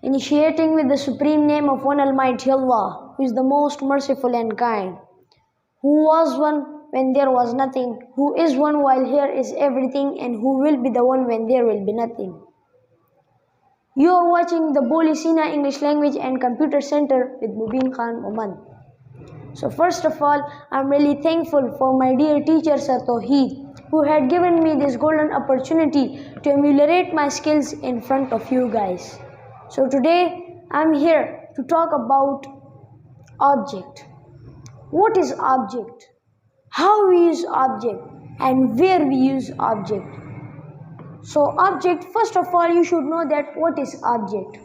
initiating with the supreme name of one Almighty Allah, who is the most merciful and kind, who was one when there was nothing, who is one while here is everything, and who will be the one when there will be nothing. You are watching the Seena English Language and Computer Center with Mubin Khan Oman. So first of all, I'm really thankful for my dear teacher Sir Tawheed, who had given me this golden opportunity to emulate my skills in front of you guys. So today, I'm here to talk about object. What is object? How we use object and where we use object. So object, first of all, you should know that what is object.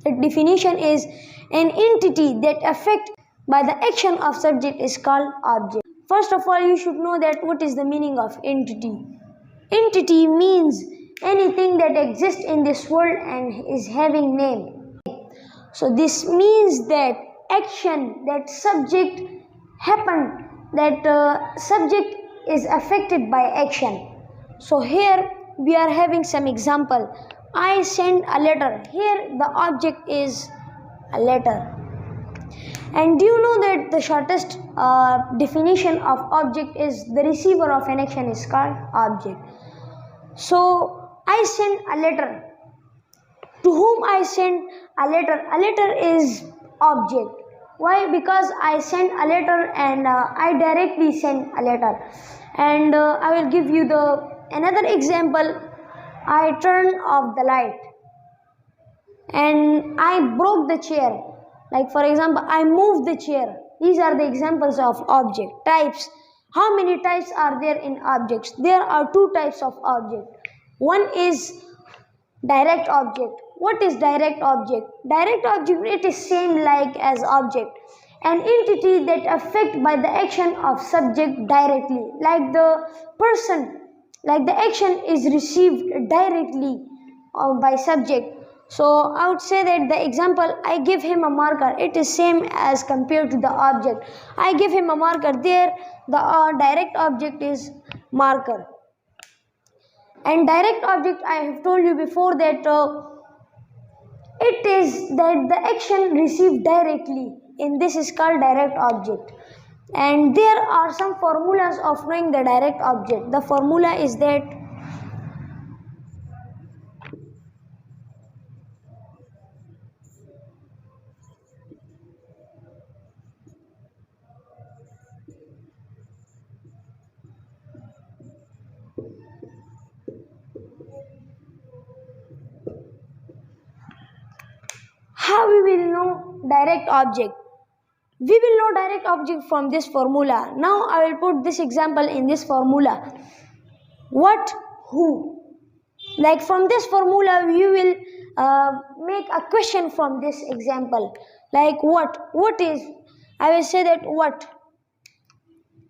The definition is an entity that affects by the action of subject is called object. First of all, you should know that what is the meaning of entity. Entity means anything that exists in this world and is having name. So this means that action, that subject happened, that subject is affected by action. So here we are having some example. I send a letter. Here the object is a letter. And do you know that the shortest definition of object is the receiver of an action is called object. So I send a letter. To whom I send a letter? A letter is object. Why? Because I send a letter and I directly send a letter. And I will give you another example. I turn off the light and I broke the chair. Like for example, I moved the chair. These are the examples of object. Types. How many types are there in objects? There are two types of object. One is direct object. What is direct object? Direct object, it is same like as object. An entity that affect by the action of subject directly. Like the person, like the action is received directly by subject. So I would say that the example, I give him a marker, it is same as compared to the object. I give him a marker, there the direct object is marker. And direct object, I have told you before that it is that the action received directly. In this is called direct object. And there are some formulas of knowing the direct object. The formula is that how we will know direct object. We will know direct object from this formula. Now I will put this example in this formula. What, who. Like from this formula we will make a question from this example. Like what is, I will say that what.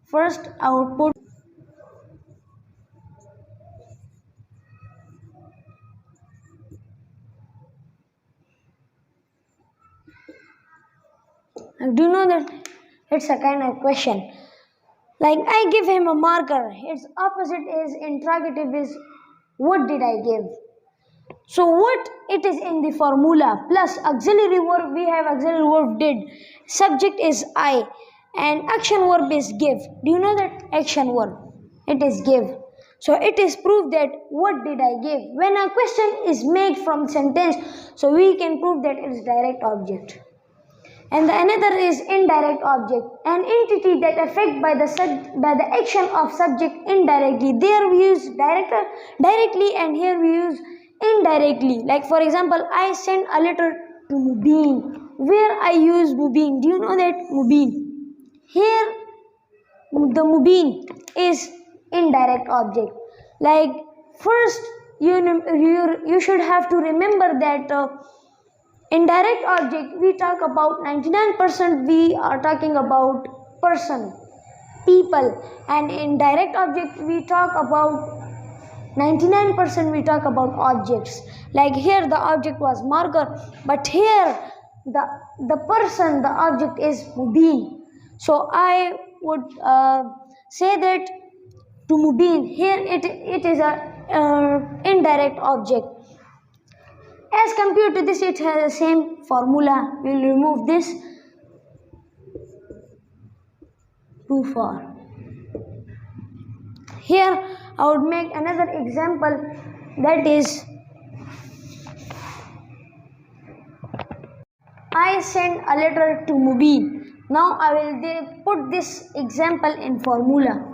First I will put do you know that it's a kind of question. Like I give him a marker. Its opposite is interrogative is what did I give? So what it is in the formula plus auxiliary verb, we have auxiliary verb did. Subject is I and action verb is give. Do you know that action verb? It is give. So it is proof that what did I give? When a question is made from sentence, so we can prove that it is direct object. And the another is indirect object, an entity that affect by the action of subject indirectly. There we use directly and here we use indirectly. Like for example, I send a letter to Mubin. Where I use Mubin? Do you know that Mubin? Here the Mubin is indirect object. Like first you should have to remember that indirect object, we talk about 99%, we are talking about person, people, and in direct object we talk about 99%, we talk about objects. Like here the object was marker, but here the person, the object is Mubin. So I would say that to Mubin, here it is a indirect object. As compared to this, it has the same formula. We will remove this too far. Here I would make another example, that is, I send a letter to Mubin. Now I will put this example in formula.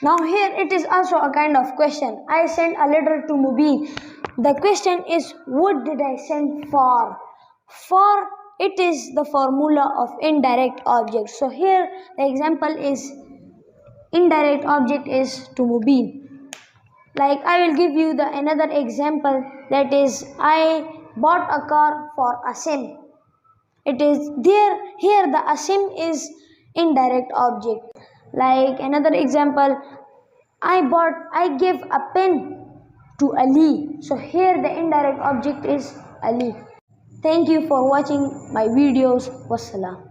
Now here it is also a kind of question. I sent a letter to Mubin. The question is, what did I send for? For, it is the formula of indirect object. So here the example is, indirect object is to Mubin. Like I will give you the another example, that is, I bought a car for Asim. It is there, here the Asim is indirect object. Like another example, I gave a pen to Ali. So here the indirect object is Ali. Thank you for watching my videos. Wassalam.